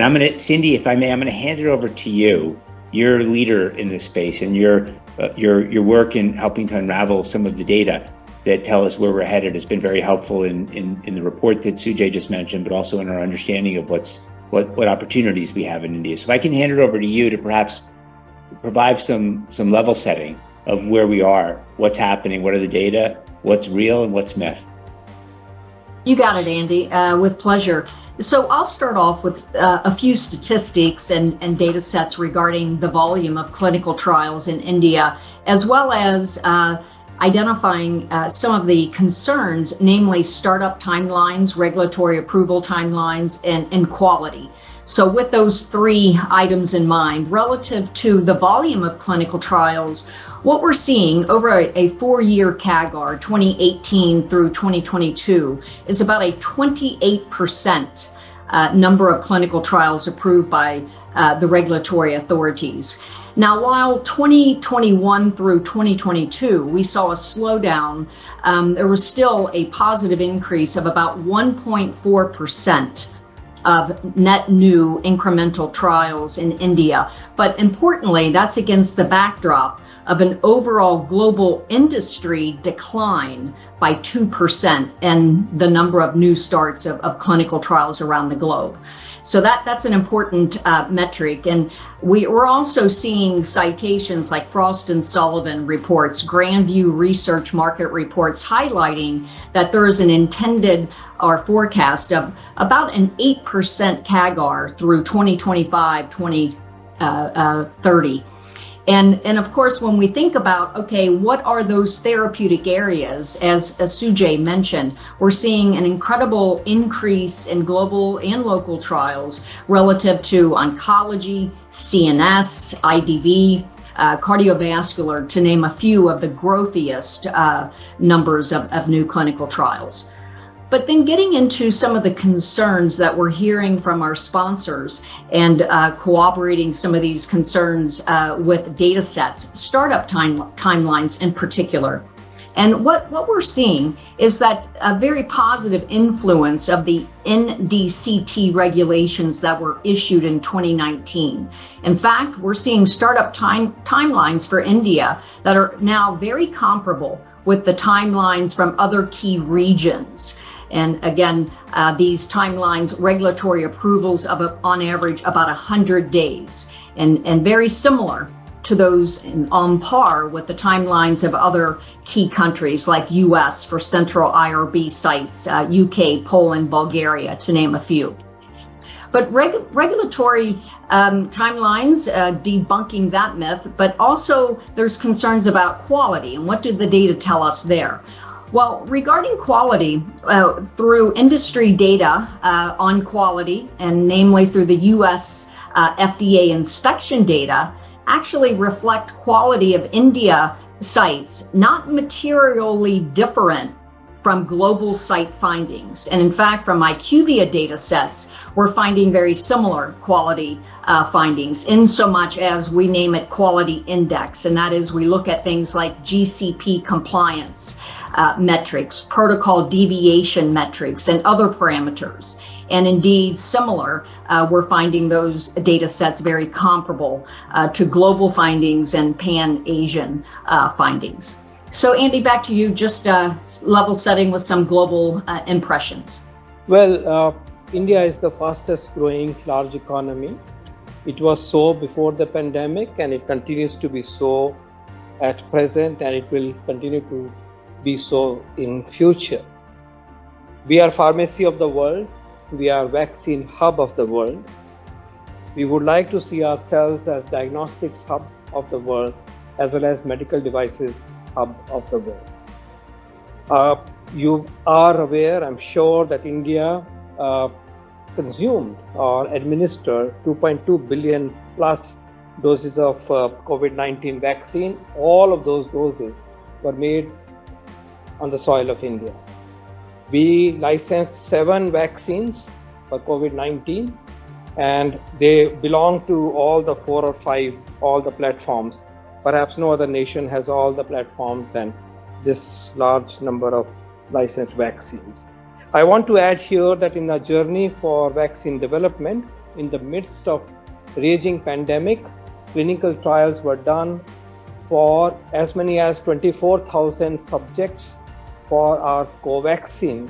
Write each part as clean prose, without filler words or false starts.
And Cindy, if I may, I'm going to hand it over to you. You're a leader in this space, and your work in helping to unravel some of the data that tell us where we're headed has been very helpful in the report that Sujay just mentioned, but also in our understanding of what opportunities we have in India. So if I can hand it over to you to perhaps provide some level setting of where we are, what's happening, what are the data, what's real and what's myth. You got it, Andy, with pleasure. So I'll start off with a few statistics and data sets regarding the volume of clinical trials in India, as well as identifying some of the concerns, namely startup timelines, regulatory approval timelines, and quality. So with those three items in mind, relative to the volume of clinical trials, what we're seeing over a 4-year CAGR, 2018 through 2022, is about a 28% number of clinical trials approved by the regulatory authorities. Now, while 2021 through 2022, we saw a slowdown, there was still a positive increase of about 1.4% of net new incremental trials in India. But importantly, that's against the backdrop of an overall global industry decline by 2% in the number of new starts of clinical trials around the globe. So that's an important metric. And we're also seeing citations like Frost & Sullivan reports, Grandview Research Market reports highlighting that there is an intended or forecast of about an 8% CAGR through 2025, 2030. And of course, when we think about, okay, what are those therapeutic areas, as Sujay mentioned, we're seeing an incredible increase in global and local trials relative to oncology, CNS, IDV, cardiovascular, to name a few of the growthiest numbers of new clinical trials. But then getting into some of the concerns that we're hearing from our sponsors and corroborating some of these concerns with data sets, startup timelines in particular. And what we're seeing is that a very positive influence of the NDCT regulations that were issued in 2019. In fact, we're seeing startup timelines for India that are now very comparable with the timelines from other key regions. And again, these timelines, regulatory approvals of on average about 100 days, and very similar to those on par with the timelines of other key countries like US for central IRB sites, UK, Poland, Bulgaria, to name a few. But regulatory timelines, debunking that myth, but also there's concerns about quality. And what do the data tell us there? Well, regarding quality, through industry data on quality, and namely through the US FDA inspection data, actually reflect quality of India sites not materially different from global site findings. And in fact, from IQVIA data sets, we're finding very similar quality findings, in so much as we name it quality index. And that is, we look at things like GCP compliance metrics, protocol deviation metrics, and other parameters. And indeed, similar, we're finding those data sets very comparable to global findings and Pan-Asian findings. So Andy, back to you, just level setting with some global impressions. Well, India is the fastest growing large economy. It was so before the pandemic, and it continues to be so at present, and it will continue to be so in future. We are pharmacy of the world. We are vaccine hub of the world. We would like to see ourselves as diagnostics hub of the world, as well as medical devices hub of the world. You are aware, I'm sure, that India consumed or administered 2.2 billion plus doses of COVID-19 vaccine. All of those doses were made on the soil of India. We licensed 7 vaccines for COVID-19, and they belong to all the 4 or 5, all the platforms. Perhaps no other nation has all the platforms and this large number of licensed vaccines. I want to add here that in the journey for vaccine development, in the midst of raging pandemic, clinical trials were done for as many as 24,000 subjects for our Covaxin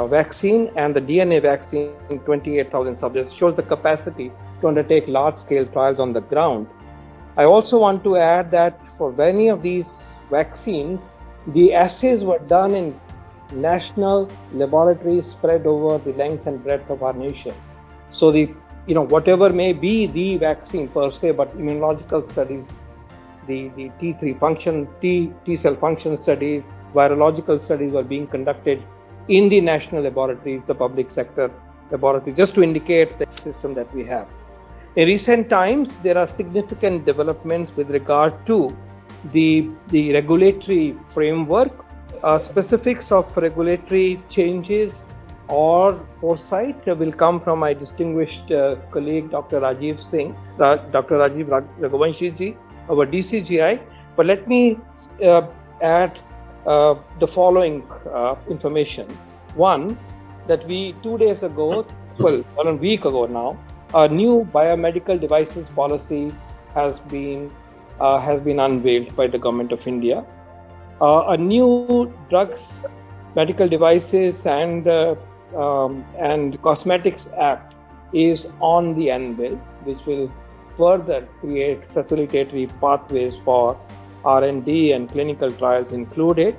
vaccine, and the DNA vaccine, 28,000 subjects. Shows the capacity to undertake large-scale trials on the ground. I also want to add that for many of these vaccines, the assays were done in national laboratories spread over the length and breadth of our nation. So whatever may be the vaccine per se, but immunological studies, the T cell function studies, virological studies were being conducted in the national laboratories, the public sector laboratories, just to indicate the system that we have. In recent times, there are significant developments with regard to the regulatory framework. Specifics of regulatory changes or foresight will come from my distinguished colleague, Dr. Rajiv Raghuvanshi, our DCGI. But let me add the following information. One, that we 2 days ago, a week ago now, a new biomedical devices policy has been unveiled by the government of India. A new drugs, medical devices, and Cosmetics Act is on the anvil, which will further create facilitatory pathways for R&D and clinical trials included.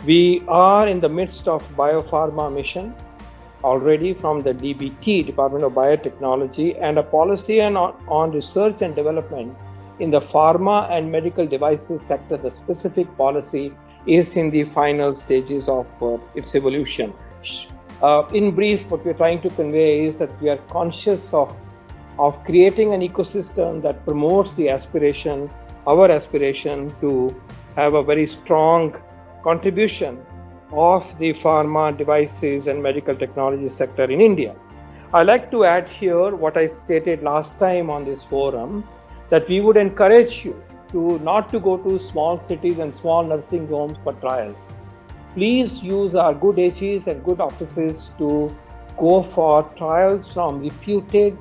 We are in the midst of Bio-Pharma mission already from the DBT, Department of Biotechnology, and a policy on research and development in the pharma and medical devices sector. The specific policy is in the final stages of its evolution. In brief, what we're trying to convey is that we are conscious of creating an ecosystem that promotes our aspiration to have a very strong contribution of the pharma, devices, and medical technology sector in India. I'd like to add here what I stated last time on this forum, that we would encourage you not to go to small cities and small nursing homes for trials. Please use our good AGs and good offices to go for trials from reputed,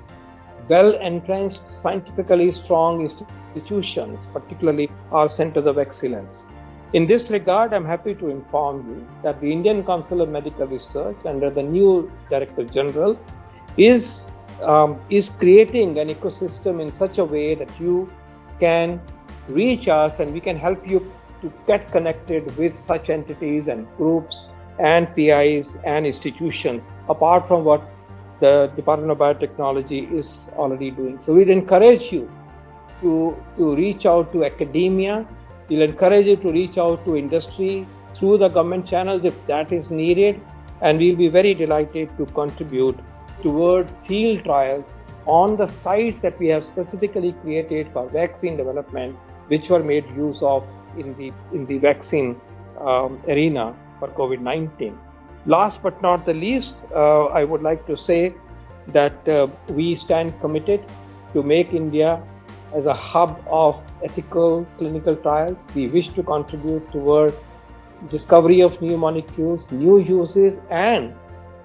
well-entrenched, scientifically strong institutions, particularly our centers of excellence. In this regard, I'm happy to inform you that the Indian Council of Medical Research, under the new Director General, is creating an ecosystem in such a way that you can reach us and we can help you to get connected with such entities and groups and PIs and institutions, apart from what the Department of Biotechnology is already doing. So we'd encourage you to reach out to academia. We'll encourage you to reach out to industry through the government channels if that is needed, and we'll be very delighted to contribute toward field trials on the sites that we have specifically created for vaccine development, which were made use of in the vaccine arena for COVID-19. Last but not the least, I would like to say that we stand committed to make India as a hub of ethical clinical trials. We wish to contribute toward discovery of new molecules, new uses, and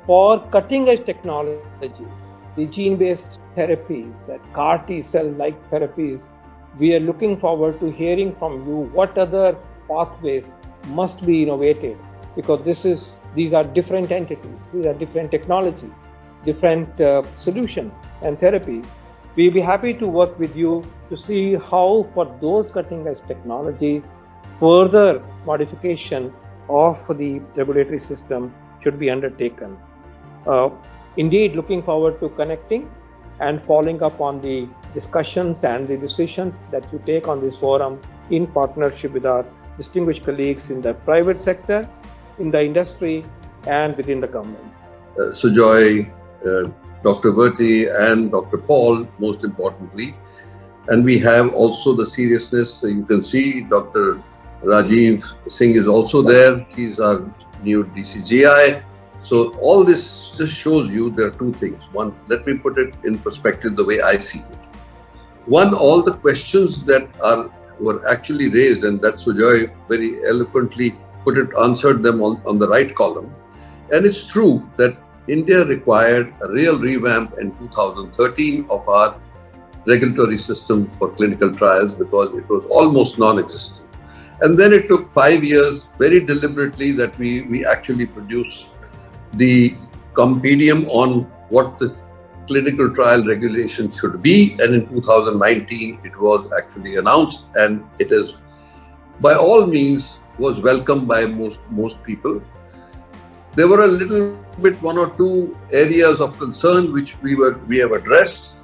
for cutting-edge technologies, the gene-based therapies and CAR T-cell-like therapies. We are looking forward to hearing from you what other pathways must be innovated, because these are different entities, these are different technologies, different solutions and therapies. We'll be happy to work with you to see how for those cutting-edge technologies, further modification of the regulatory system should be undertaken. Indeed, looking forward to connecting and following up on the discussions and the decisions that you take on this forum in partnership with our distinguished colleagues in the private sector, in the industry, and within the government. Sujoy, Dr. Verti, and Dr. Paul, most importantly. And we have also the seriousness. You can see Dr. Rajiv Singh is also there. He's our new DCGI. So all this just shows you there are two things. One, let me put it in perspective the way I see it. One, all the questions that were actually raised, and that Sujoy very eloquently answered them on the right column. And it's true that India required a real revamp in 2013 of our regulatory system for clinical trials because it was almost non-existent. And then it took 5 years very deliberately that we actually produced the compendium on what the clinical trial regulation should be. And in 2019, it was actually announced, and it is by all means was welcomed by most people. There were a little bit, one or two areas of concern which we have addressed.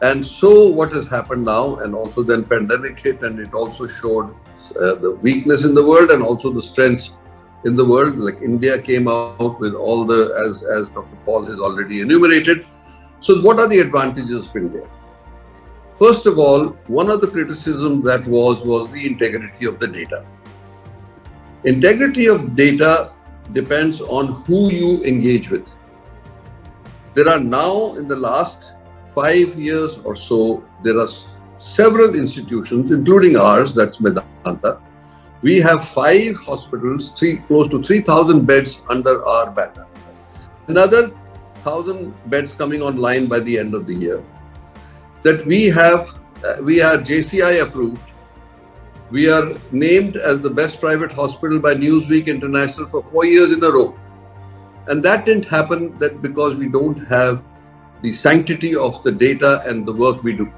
And so what has happened now, and also then pandemic hit, and it also showed the weakness in the world and also the strengths in the world. Like India came out with all the, as Dr. Paul has already enumerated. So what are the advantages of India? First of all, one of the criticisms that was the integrity of the data. Integrity of data depends on who you engage with. There are now, in the last 5 years or so, there are several institutions, including ours, that's Medanta. We have 5 hospitals, close to 3,000 beds under our banner. Another 1,000 beds coming online by the end of the year. That we are JCI approved. We are named as the best private hospital by Newsweek International for 4 years in a row. And that didn't happen because we don't have the sanctity of the data and the work we do.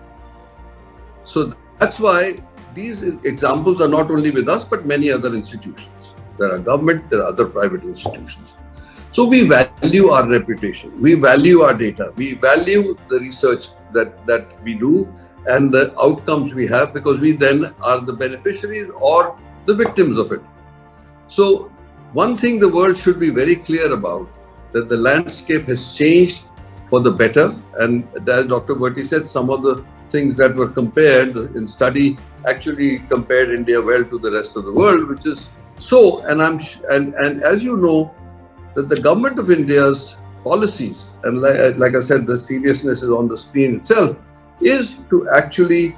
So that's why these examples are not only with us, but many other institutions. There are government, there are other private institutions. So we value our reputation, we value our data, we value the research that we do and the outcomes we have, because we then are the beneficiaries or the victims of it. So one thing the world should be very clear about, that the landscape has changed for the better. And as Dr. Bharti said, some of the things that were compared in study actually compared India well to the rest of the world, which is so. And as you know, that the government of India's policies, and like I said, the seriousness is on the screen itself, is to actually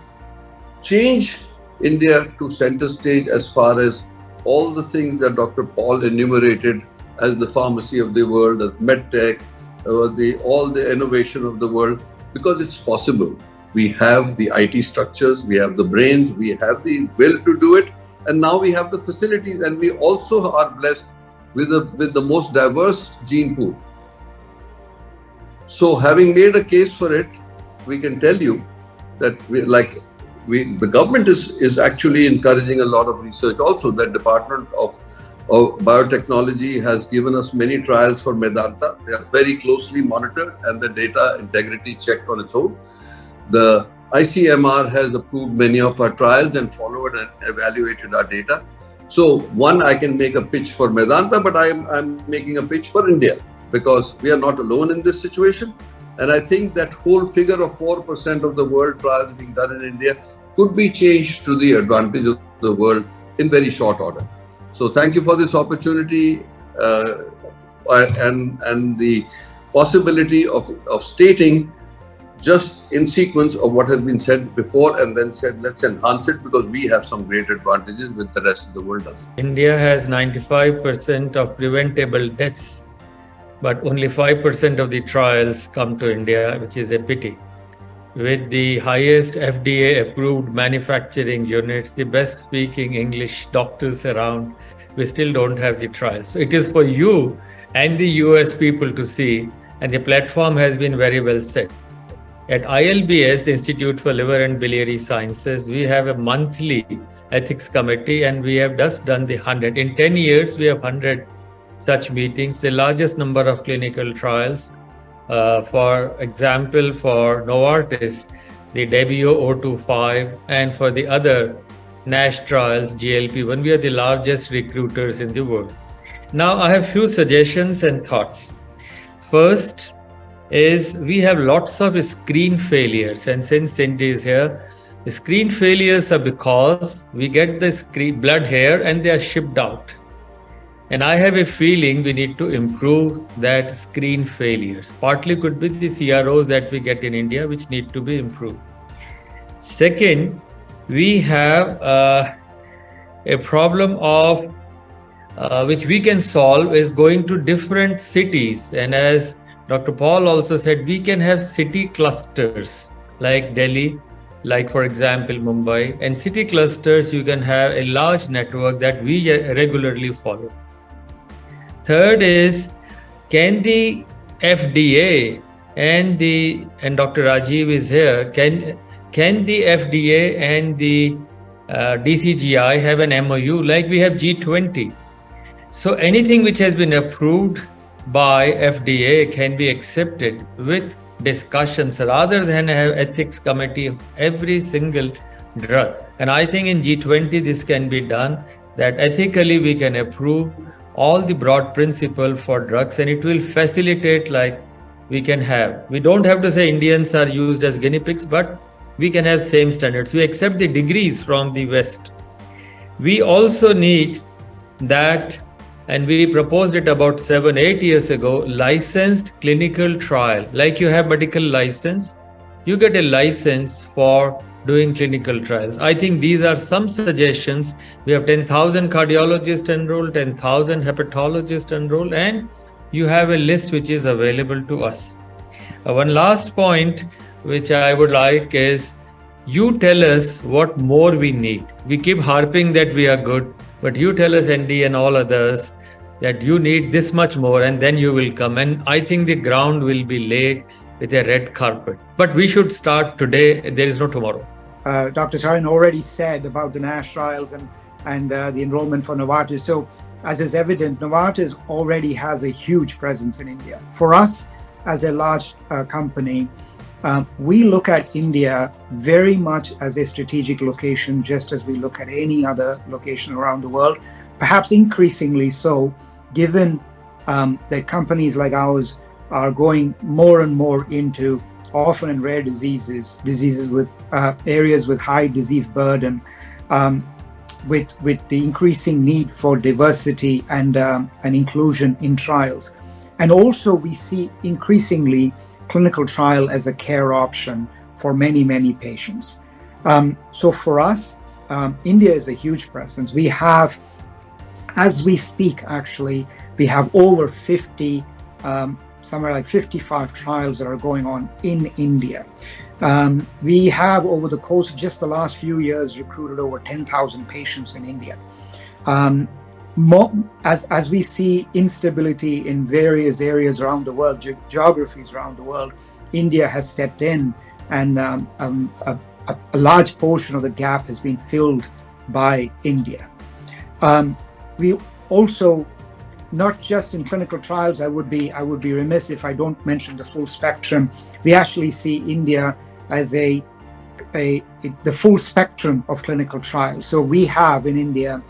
change India to center stage as far as all the things that Dr. Paul enumerated as the pharmacy of the world, as medtech, all the innovation of the world, because it's possible. We have the IT structures, we have the brains, we have the will to do it, and now we have the facilities, and we also are blessed with the most diverse gene pool. So having made a case for it, we can tell you that the government is actually encouraging a lot of research also. The Department of Biotechnology has given us many trials for Medanta. They are very closely monitored and the data integrity checked on its own. The ICMR has approved many of our trials and followed and evaluated our data. So one, I can make a pitch for Medanta, but I'm making a pitch for India, because we are not alone in this situation. And I think that whole figure of 4% of the world trials being done in India could be changed to the advantage of the world in very short order. So thank you for this opportunity and the possibility of stating just in sequence of what has been said before, and then said, let's enhance it, because we have some great advantages which the rest of the world doesn't. India has 95% of preventable deaths, but only 5% of the trials come to India, which is a pity. With the highest FDA approved manufacturing units, the best speaking English doctors around, we still don't have the trials. So it is for you and the US people to see, and the platform has been very well set. At ILBS, the Institute for Liver and Biliary Sciences, we have a monthly ethics committee, and we have just done the 100. In 10 years, we have 100 such meetings, the largest number of clinical trials. For example, for Novartis, the Bio-025, and for the other NASH trials, GLP-1, we are the largest recruiters in the world. Now, I have few suggestions and thoughts. First is, we have lots of screen failures, and since Cindy is here, the screen failures are because we get the blood here and they are shipped out. And I have a feeling we need to improve that screen failures. Partly could be the CROs that we get in India, which need to be improved. Second, we have a problem of which we can solve is going to different cities. And as Dr. Paul also said we can have city clusters like Delhi, like for example Mumbai, and city clusters you can have a large network that we regularly follow. Third is, can the FDA and Dr. Rajiv is here, can the FDA and the DCGI have an MOU like we have G20? So anything which has been approved by FDA can be accepted with discussions rather than have ethics committee of every single drug. And I think in G20 this can be done, that ethically we can approve all the broad principle for drugs, and it will facilitate, like we don't have to say Indians are used as guinea pigs, but we can have same standards. We accept the degrees from the West. We also need that, and we proposed it about 7-8 years ago, licensed clinical trial. Like you have medical license, you get a license for doing clinical trials. I think these are some suggestions. We have 10,000 cardiologists enrolled, 10,000 hepatologists enrolled, and you have a list which is available to us. One last point which I would like is, you tell us what more we need. We keep harping that we are good, but you tell us, ND and all others, that you need this much more, and then you will come. And I think the ground will be laid with a red carpet. But we should start today. There is no tomorrow. Dr. Sarin already said about the NASH trials and the enrollment for Novartis. So as is evident, Novartis already has a huge presence in India. For us, as a large company, we look at India very much as a strategic location, just as we look at any other location around the world, perhaps increasingly so, given that companies like ours are going more and more into orphan and rare diseases with areas with high disease burden, with the increasing need for diversity and inclusion in trials. And also we see increasingly clinical trial as a care option for many, many patients. So for us, India is a huge presence. We have, as we speak, actually, we have over 50, somewhere like 55 trials that are going on in India. We have, over the course of just the last few years, recruited over 10,000 patients in India. As we see instability in various areas around the world, geographies around the world, India has stepped in, and a large portion of the gap has been filled by India. We also, not just in clinical trials, I would be remiss if I don't mention the full spectrum. We actually see India as the full spectrum of clinical trials. So we have in India,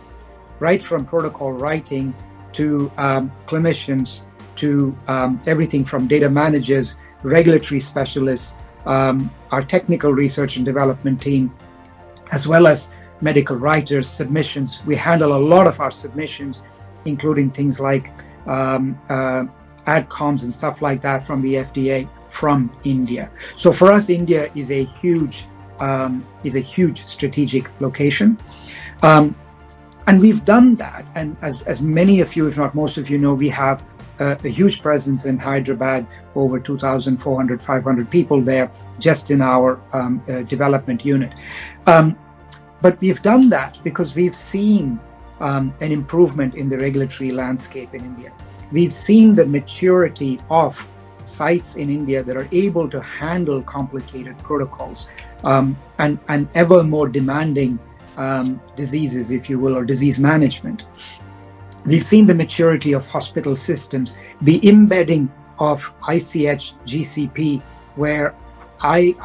right from protocol writing to clinicians, to everything from data managers, regulatory specialists, our technical research and development team, as well as medical writers, submissions. We handle a lot of our submissions, including things like adcoms and stuff like that from the FDA, from India. So for us, India is a huge strategic location. And we've done that. And as many of you, if not most of you know, we have a huge presence in Hyderabad, over 2,400, 500 people there, just in our development unit. But we've done that because we've seen an improvement in the regulatory landscape in India. We've seen the maturity of sites in India that are able to handle complicated protocols and ever more demanding diseases, if you will, or disease management. We've seen the maturity of hospital systems, the embedding of ICH GCP, where I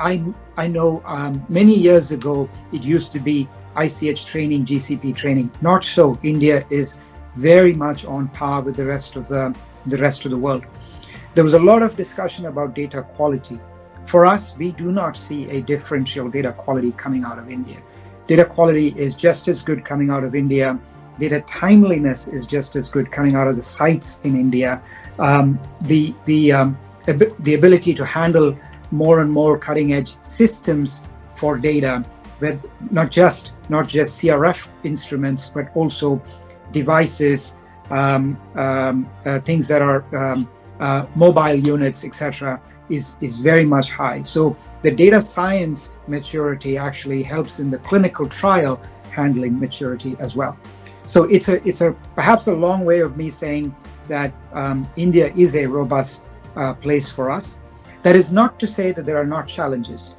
know many years ago it used to be ICH training, GCP training. Not so. India is very much on par with the rest of the world. There was a lot of discussion about data quality. For us, we do not see a differential data quality coming out of India. Data quality is just as good coming out of India. Data timeliness is just as good coming out of the sites in India. The ability to handle more and more cutting-edge systems for data, with not just CRF instruments, but also devices, things that are mobile units, etc., is very much high. So the data science maturity actually helps in the clinical trial handling maturity as well. So it's a perhaps a long way of me saying that India is a robust place for us. That is not to say that there are not challenges.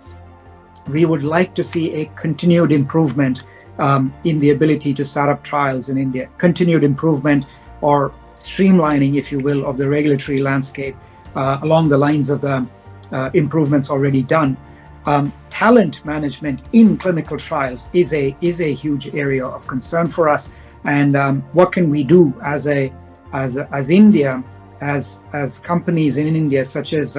We would like to see a continued improvement in the ability to start up trials in India, continued improvement or streamlining, if you will, of the regulatory landscape along the lines of the improvements already done. Talent management in clinical trials is a huge area of concern for us. And what can we do as India, as companies in India, such as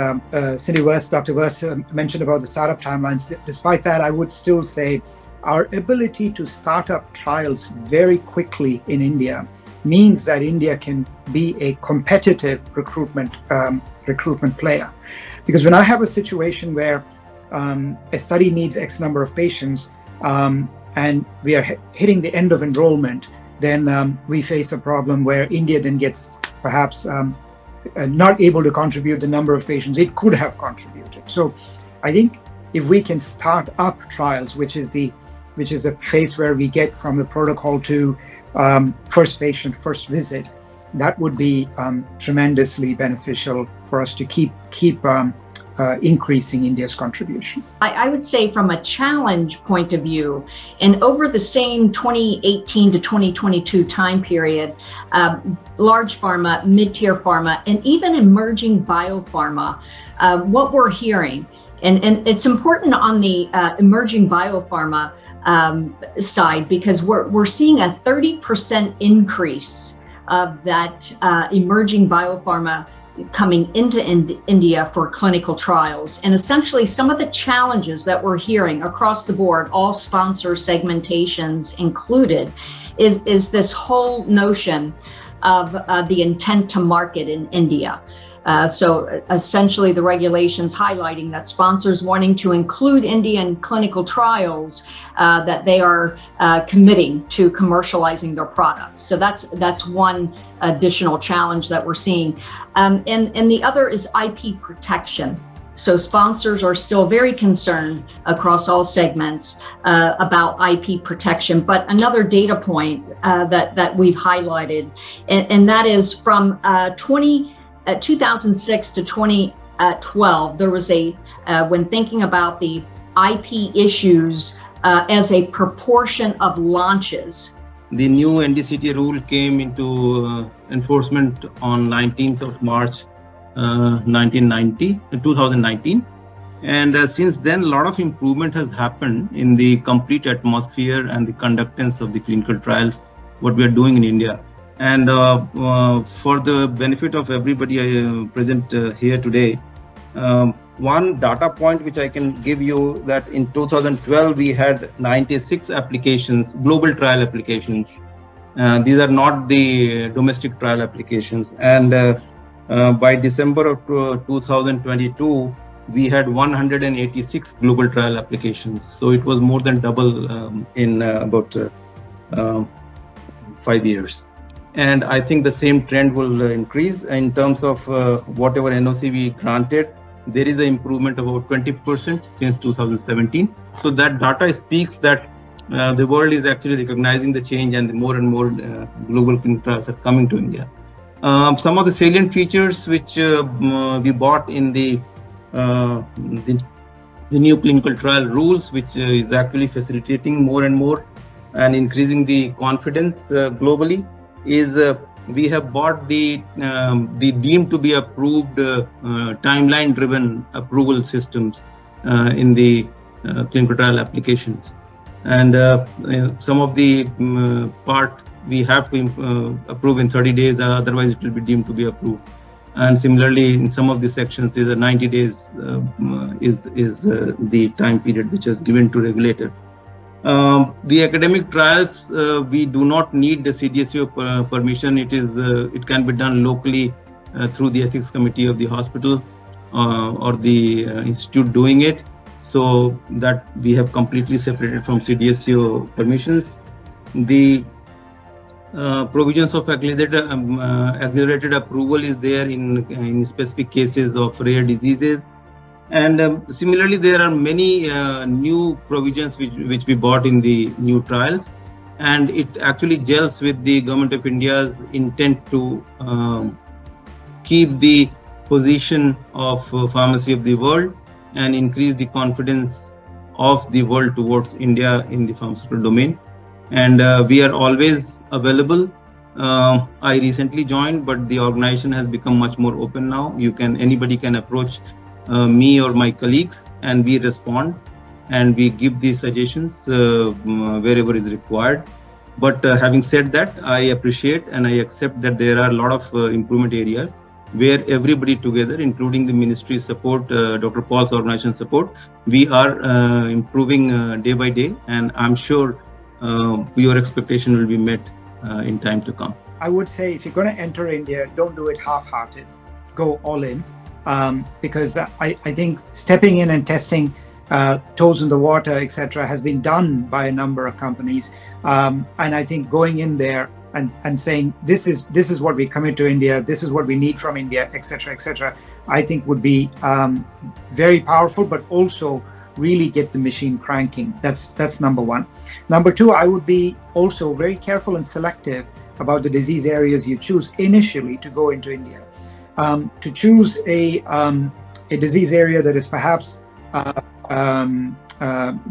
Cindy West, Dr. West mentioned about the startup timelines. Despite that, I would still say our ability to start up trials very quickly in India means that India can be a competitive recruitment player. Because when I have a situation where a study needs X number of patients and we are hitting the end of enrollment, then we face a problem where India then gets perhaps not able to contribute the number of patients it could have contributed. So I think if we can start up trials, which is a phase where we get from the protocol to first patient, first visit, that would be tremendously beneficial for us to keep increasing India's contribution. I would say from a challenge point of view, and over the same 2018 to 2022 time period, large pharma, mid-tier pharma, and even emerging biopharma, what we're hearing, and it's important on the emerging biopharma side, because we're seeing a 30% increase of that emerging biopharma coming into India for clinical trials. And essentially some of the challenges that we're hearing across the board, all sponsor segmentations included, is this whole notion of the intent to market in India. So essentially the regulations highlighting that sponsors wanting to include Indian clinical trials, that they are committing to commercializing their products. So that's one additional challenge that we're seeing. And the other is IP protection. So sponsors are still very concerned across all segments about IP protection. But another data point that we've highlighted, and that is from 2006 to 2012, there was when thinking about the IP issues as a proportion of launches. The new NDCT rule came into enforcement on 19th of March 2019. And since then, a lot of improvement has happened in the complete atmosphere and the conductance of the clinical trials, what we are doing in India. And for the benefit of everybody present here today, one data point which I can give you, that in 2012 we had 96 applications, global trial applications. These are not the domestic trial applications. And by December of 2022, we had 186 global trial applications. So it was more than double in about 5 years. And I think the same trend will increase in terms of whatever NOC we granted. There is an improvement of about 20% since 2017. So that data speaks that the world is actually recognizing the change, and more and more global clinical trials are coming to India. Some of the salient features which we bought in the new clinical trial rules, which is actually facilitating more and more and increasing the confidence globally, is we have bought the deemed to be approved timeline driven approval systems in the clinical trial applications. And some of the part we have to approve in 30 days, otherwise it will be deemed to be approved. And similarly, in some of the sections, is 90 days is the time period which is given to regulator. The academic trials, we do not need the CDSCO permission. It can be done locally through the ethics committee of the hospital or the institute doing it. So that we have completely separated from CDSCO permissions. The provisions of accelerated approval is there in specific cases of rare diseases. And similarly, there are many new provisions which we brought in the new trials, and it actually gels with the Government of India's intent to keep the position of pharmacy of the world and increase the confidence of the world towards India in the pharmaceutical domain. And we are always available. I recently joined, but the organization has become much more open now. Anybody can approach me or my colleagues, and we respond and we give these suggestions wherever is required. But having said that, I appreciate and I accept that there are a lot of improvement areas where everybody together, including the ministry's support, Dr. Paul's organization support, we are improving day by day, and I'm sure your expectation will be met in time to come. I would say if you're going to enter India, don't do it half-hearted, go all in. Because I think stepping in and testing toes in the water, etc., has been done by a number of companies. And I think going in there and saying this is what we commit to India, this is what we need from India, etc., I think would be very powerful, but also really get the machine cranking. That's number one. Number two, I would be also very careful and selective about the disease areas you choose initially to go into India. To choose a disease area that is perhaps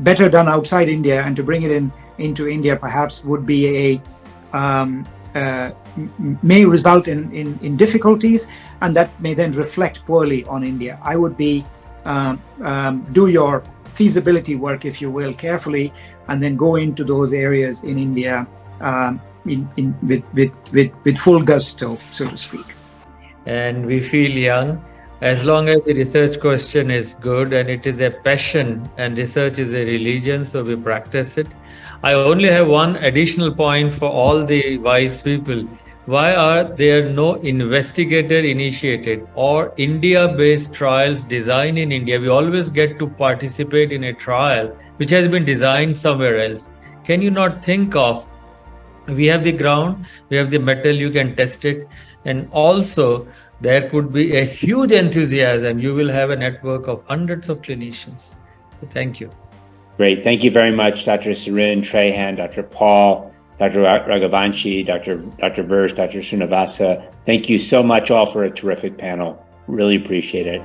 better done outside India and to bring it into India perhaps would be may result in difficulties, and that may then reflect poorly on India. I would be do your feasibility work, if you will, carefully, and then go into those areas in India with full gusto, so to speak. And we feel young as long as the research question is good and it is a passion, and research is a religion, so we practice it. I only have one additional point for all the wise people. Why are there no investigator-initiated or India-based trials designed in India? We always get to participate in a trial which has been designed somewhere else. Can you not think of, we have the ground, we have the metal, you can test it, and also there could be a huge enthusiasm. You will have a network of hundreds of clinicians. Thank you. Great. Thank you very much, Dr. Surin, Trehan, Dr. Paul, Dr. Raghavanshi, Dr. Virsh, Dr. Srinivasa. Thank you so much all for a terrific panel. Really appreciate it.